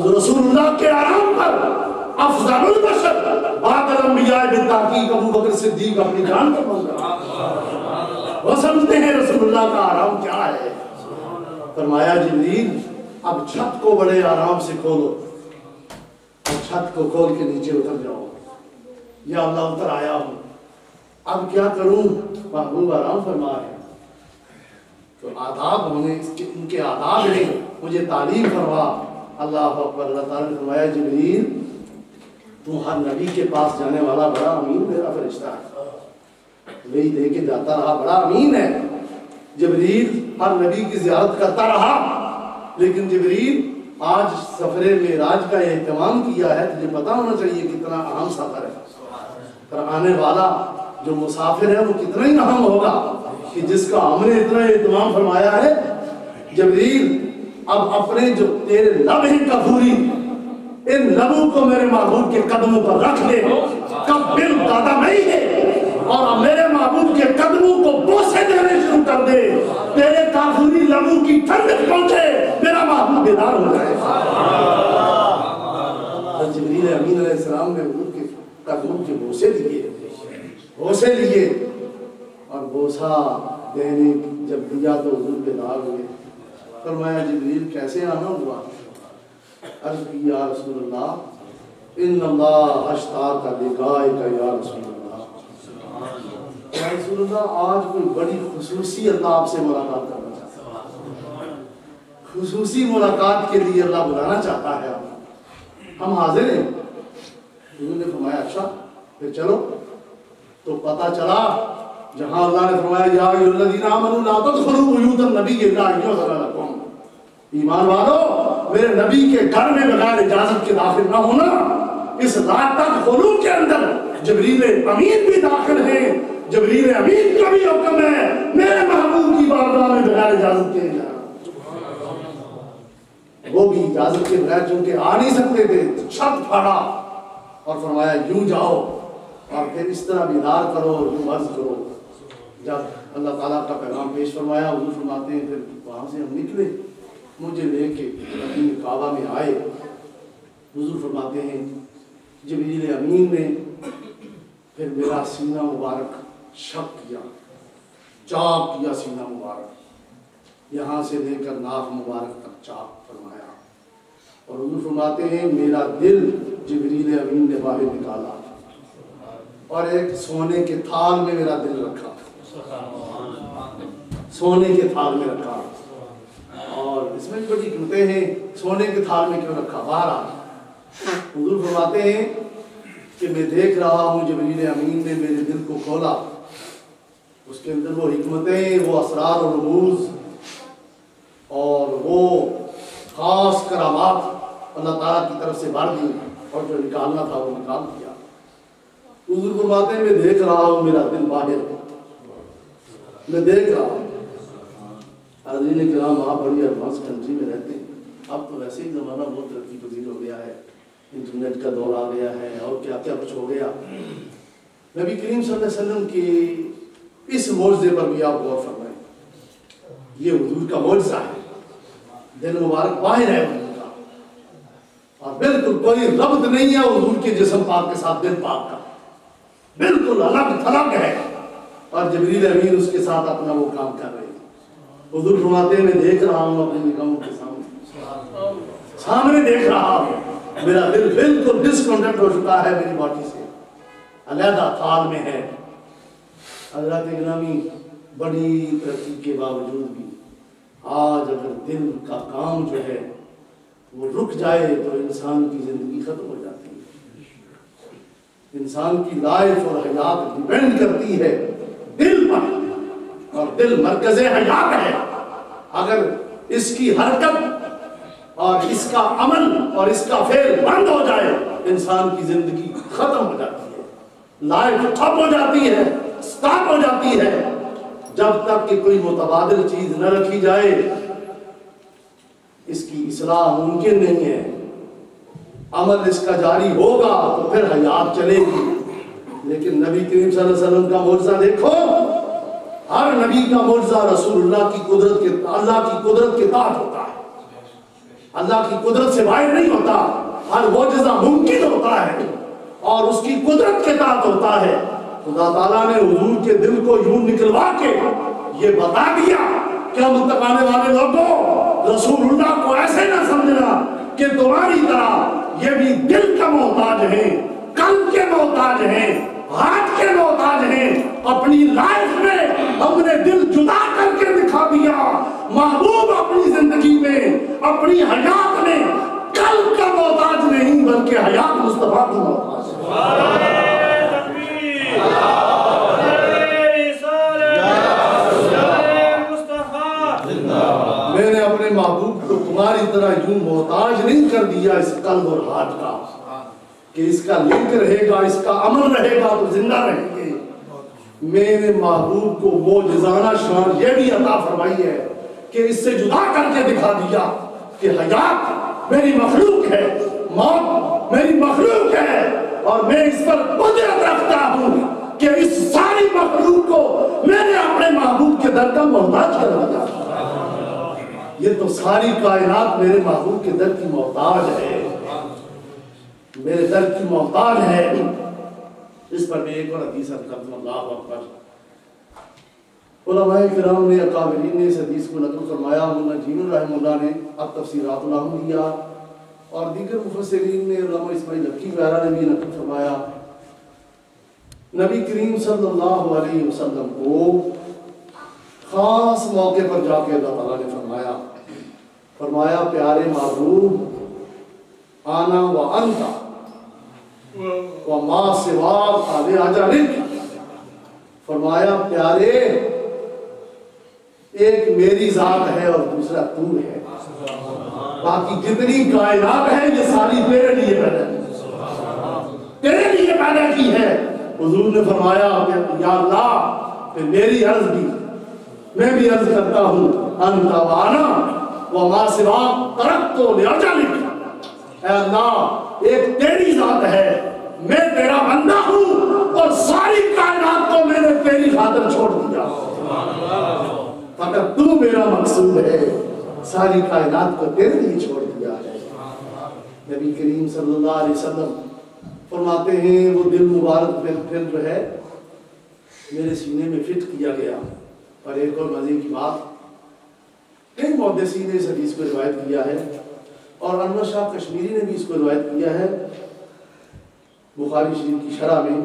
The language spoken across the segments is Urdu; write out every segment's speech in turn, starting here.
رسول اللہ کے آرام پر افضل البشر بعد الانبیاء بالتحقیق ابو بکر صدیق اپنی جان پر مانگا۔ وہ سمجھتے ہیں رسول اللہ کا آرام کیا ہے۔ فرمایا جبریل اب چھت کو بڑے آرام سے کھولو، اور چھت کو کھول کے نیچے اتر جاؤ۔ یا اللہ اتر آیا ہوں، اب کیا کروں؟ محبوب آرام فرما ہے۔ تو آداب ہونے ان کے آداب ہیں، مجھے تعلیم فرما۔ اللہ اکبر۔ اللہ تعالیٰ نے فرمایا جبریل تو ہر نبی کے پاس جانے والا بڑا امین میرا فرشتہ ہے، وہی دے کے جاتا رہا، بڑا امین ہے۔ جبریل ہر نبی کی زیارت کرتا رہا، لیکن جبریل آج سفر معراج کا اہتمام کیا ہے، تجھے پتا ہونا چاہیے کتنا اہم سفر ہے۔ پر آنے والا جو مسافر ہے وہ کتنا ہی اہم ہوگا کہ جس کا ہم نے اتنا اہتمام فرمایا ہے۔ جبریل اب اپنے جو تیرے لب ہیں کفوری، ان لبوں کو میرے محبوب کے قدموں پر رکھ دے، کب بل دادا نہیں ہے، اور میرے محبوب کے قدموں کو بوسے دینے شروع کر دے، تیرے کافوری لبوں کی ٹھنڈک پہنچے، میرا محبوب بیدار ہو جائے۔ جبریل امین علیہ السلام نے حضور کے قدموں کے بوسے لیے، اور بوسا دینے جب دیا تو حضور بیدار ہوئے۔ فرمایا جبریل کیسے آنا ہوا؟ عرض کی یا رسول اللہ ان اللہ اشتاق لقائک یا رسول اللہ، یا رسول اللہ آج کوئی بڑی خصوصی اللہ آپ سے ملاقات کرنا چاہتا ہے، خصوصی ملاقات کے لیے اللہ بلانا چاہتا ہے، ہم حاضر ہیں۔ حضور نے فرمایا اچھا پھر چلو۔ تو پتہ چلا جہاں اللہ نے فرمایا یا ایھا الذین آمنوا لا تدخلوا بیوت النبی الا ان یؤذن لکم، ایمان والو میرے نبی کے گھر میں بغیر اجازت کے داخل نہ ہونا۔ اس رات تک خلوع کے اندر جبریل امین بھی داخل ہیں، جبریل امین کا بھی حکم ہے میرے محبوب کی بارگاہ میں بغیر اجازت کے جانا۔ وہ بھی اجازت کے بغیر چونکہ آ نہیں سکتے تھے، چھت پھاڑا اور فرمایا یوں جاؤ اور پھر اس طرح بیدار کرو، یوں عرض کرو۔ جب اللہ تعالیٰ کا پیغام پیش فرمایا، حضور فرماتے ہیں پھر وہاں سے ہم نکلے، مجھے لے کے مدینہ کعبہ میں آئے۔ حضور فرماتے ہیں جبریل امین نے پھر میرا سینہ مبارک شق کیا، چاک کیا سینہ مبارک، یہاں سے لے کر ناف مبارک تک چاک فرمایا، اور حضور فرماتے ہیں میرا دل جبریل امین نے باہر نکالا اور ایک سونے کے تھال میں میرا دل رکھا، سونے کے تھال میں رکھا۔ اور اس میں بڑی حکمتیں ہیں، سونے کے تھال میں کیوں رکھا؟ بہرحال حضور فرماتے ہیں کہ میں دیکھ رہا ہوں جبریل امین نے میرے دل کو کھولا، اس کے اندر وہ حکمتیں، وہ اسرار و رموز اور وہ خاص کرامات اللہ تعالیٰ کی طرف سے بھر دی، اور جو نکالنا تھا وہ نکال دیا۔ حضور فرماتے ہیں میں دیکھ رہا ہوں میرا دل باہر، میں دیکھ رہا ہوں۔ حاضرین کرام آپ بڑی ایڈوانس کنٹری میں رہتے ہیں، اب تو ویسے ہی زمانہ بہت ترقی پذیر ہو گیا ہے، انٹرنیٹ کا دور آ گیا ہے اور کیا کیا کچھ ہو گیا۔ نبی کریم صلی اللہ علیہ وسلم کی اس معجزے پر بھی آپ غور فرمائیں، یہ حضور کا معجزہ ہے، دل مبارک باہر ہے حضور کا، اور بالکل کوئی ربط نہیں ہے حضور کے جسم پاک کے ساتھ دل پاک کا، بالکل الگ تھلگ ہے، اور جبریل امین اس کے ساتھ اپنا وہ کام کر رہے ہیں۔ حضور فرماتے ہیں میں دیکھ رہا ہوں اپنی نگاہوں کے سامنے دیکھ رہا ہوں، میرا دل بالکل ڈسکنیکٹ ہو چکا ہے میری باڈی سے، علیحدہ تھال میں ہے۔ حضرات گرامی بڑی ترقی کے باوجود بھی آج اگر دل کا کام جو ہے وہ رک جائے تو انسان کی زندگی ختم ہو جاتی ہے۔ انسان کی لائف اور حیات ڈیپینڈ کرتی ہے دل پر، اور دل مرکز حیات ہے۔ اگر اس کی حرکت اور اس کا عمل اور اس کا فعل بند ہو جائے، انسان کی زندگی ختم ہو جاتی ہے، لائف ٹھپ ہو جاتی ہے، سٹاپ ہو جاتی ہے۔ جب تک کہ کوئی متبادل چیز نہ رکھی جائے اس کی اصلاح ممکن نہیں ہے۔ عمل اس کا جاری ہوگا تو پھر حیات چلے گی، لیکن نبی کریم صلی اللہ علیہ وسلم کا معجزہ دیکھو، ہر نبی کا معجزہ رسول اللہ کی قدرت کے تحت ہوتا ہے۔ اللہ کی قدرت سے باہر نہیں ہوتا، ہر معجزہ ممکن ہوتا ہے اور اس کی قدرت کے تحت ہوتا ہے۔ خدا تعالیٰ نے حضور کے دل کو یوں نکلوا کے یہ بتا دیا کہ منتقل آنے والے لوگوں، رسول اللہ کو ایسے نہ سمجھنا کہ تمہاری طرح یہ بھی دل کا محتاج ہیں، قلب کے محتاج ہیں، ہاتھ کے محتاج ہیں۔ اپنی لائف میں ہم نے دل جدا کر کے دکھا دیا۔ محبوب اپنی زندگی میں، اپنی حیات میں قلب کا محتاج نہیں بلکہ حیات مصطفیٰ کی محتاج ہے۔ میں نے اپنے محبوب کو تمہاری طرح یوں محتاج نہیں کر دیا اس قلب اور ہاتھ کا کہ اس کا لنک رہے گا، اس کا عمل رہے گا تو زندہ رہیں گے۔ میں نے محبوب کو معجزانہ شان یہ بھی عطا فرمائی ہے کہ اس سے جدا کر کے دکھا دیا کہ حیات میری مخلوق ہے، موت میری مخلوق ہے اور میں اس پر قدرت رکھتا ہوں کہ اس ساری مخلوق کو میں نے اپنے محبوب کے در کا محتاج کر دیا۔ یہ تو ساری کائنات میرے محبوب کے در کی محتاج ہے، میرے در کی محتاج ہے۔ اس پر میں ایک اور حدیث کرتا ہوں، اللہ اکبر۔ علماء کرام نے، اکابرین نے اس حدیث کو نقل فرمایا۔ مولانا جین رحمہ اللہ نے اب تفسیرات العام دیا اور دیگر مفسرین نے، علامہ اسماعیل حقی وغیرہ نے بھی نقل فرمایا۔ نبی کریم صلی اللہ علیہ وسلم کو خاص موقع پر جا کے اللہ تعالیٰ نے فرمایا پیارے محبوب، آنا و انتا و ما سواک آلے اجلک، فرمایا پیارے ایک میری ذات ہے اور دوسرا تو ہے، باقی جتنی کائنات ہے یہ ساری تیرے لیے پیدا کی، تیرے لیے پیدا کی ہے۔ حضور نے فرمایا یا اللہ میری عرض بھی، میں بھی عرض کرتا ہوں، انت وانا وما سواک ترکت لاجلک، اے اللہ ایک تیری ذات ہے، میں تیرا بندہ ہوں اور ساری کائنات کو میں نے تیری خاطر چھوڑ دیا، فقط تو میرا مقصود ہے، ساری کائنات کو تیرے لیے چھوڑ دیا ہے۔ نبی کریم صلی اللہ علیہ وسلم فرماتے ہیں وہ دل مبارک پھر جو ہے میرے سینے میں فٹ کیا گیا۔ اور ایک اور مزے کی بات، کئی محدثین نے اس حدیث کو روایت کیا ہے اور انور شاہ کشمیری نے بھی اس کو روایت کیا ہے بخاری شریف کی شرح میں،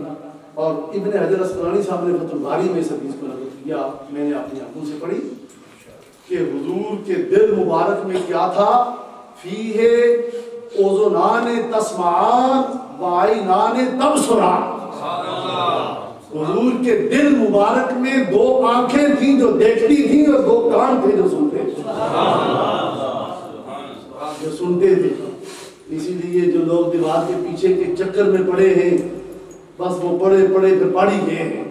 اور ابن حجر اسقلانی صاحب نے فتح الباری میں اس حدیث کو نقل کیا۔ میں نے اپنی آنکھوں سے پڑھی کہ حضور کے دل مبارک میں کیا تھا، فیہ اذنان تسمعان وعینان تبصران۔ حضور کے دل مبارک میں دو آنکھیں تھیں جو دیکھتی تھیں اور دو کان تھے جو سنتے تھے۔ اسی لیے جو لوگ دیوار کے پیچھے کے چکر میں پڑے ہیں، بس وہ پڑھے پھر پڑھ ہی گئے ہیں،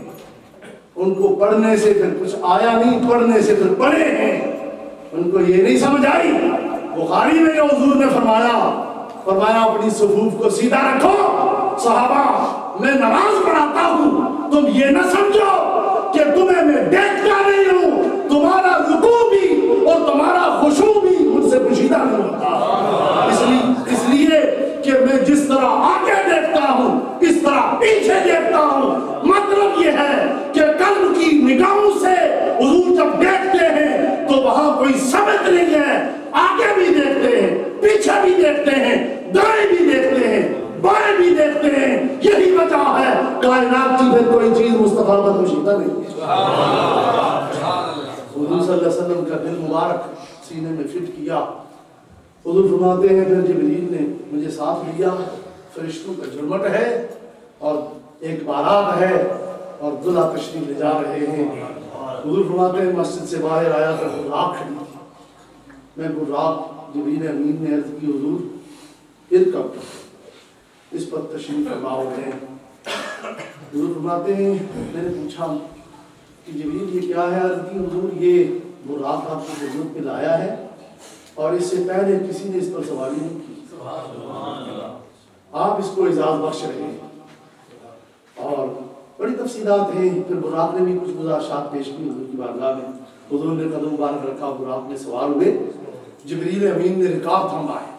ان کو پڑھنے سے پھر کچھ آیا نہیں، پڑھنے سے پھر پڑھے ہیں، ان کو یہ نہیں سمجھ آئی۔ بخاری میں جو حضور نے فرمایا اپنی صفوف کو سیدھا رکھو، صحابہ میں نماز پڑھاتا ہوں، تم یہ نہ سمجھو کہ تمہیں میں دیکھتا نہیں ہوں، تمہارا رکوع بھی اور تمہارا خشوع بھی مجھ سے پوشیدہ نہیں ہوتا، اس لیے کہ میں جس طرح آگے دیکھتا ہوں اس طرح پیچھے دیکھتا ہوں۔ مطلب یہ ہے کہ قلب کی نگاہوں سے حضور جب دیکھتے ہیں تو وہاں کوئی سمت نہیں ہے، آگے بھی دیکھتے ہیں، پیچھے بھی دیکھتے ہیں، دائیں بھی دیکھتے ہیں، بائیں بھی دیکھتے ہیں۔ یہی وجہ ہے کائنات کی پھر کوئی چیز مصطفیٰ پر پوشیدہ نہیں۔ حضور صلی اللہ علیہ وسلم کا دل مبارک سینے میں فٹ کیا۔ حضور فرماتے ہیں پھر جبریل نے مجھے ساتھ لیا، فرشتوں کا جھرمٹ ہے اور ایک بارات ہے اور دلہا تشریف لے جا رہے ہیں۔ حضور فرماتے ہیں مسجد سے باہر آیا تو براق کھڑی تھی، میں براق جبریل امین نے عرض کی حضور ارکب، اس پر تشریف فرما ہوتے ہیں۔ حضور فرماتے ہیں میں نے پوچھا کہ جبریل یہ کیا ہے؟ عرض کی حضور یہ براق آپ کی خدمت پہ لایا ہے اور اس سے پہلے کسی نے اس پر سواری نہیں کی، آپ اس کو اعزاز بخش رہے ہیں۔ اور بڑی تفصیلات ہیں، پھر براق نے بھی کچھ گزارشات پیش کی حضور کی بارگاہ میں۔ حضور نے قدم مبارک رکھا، براق میں سوار ہوئے، جبریل امین نے رکاب تھما ہے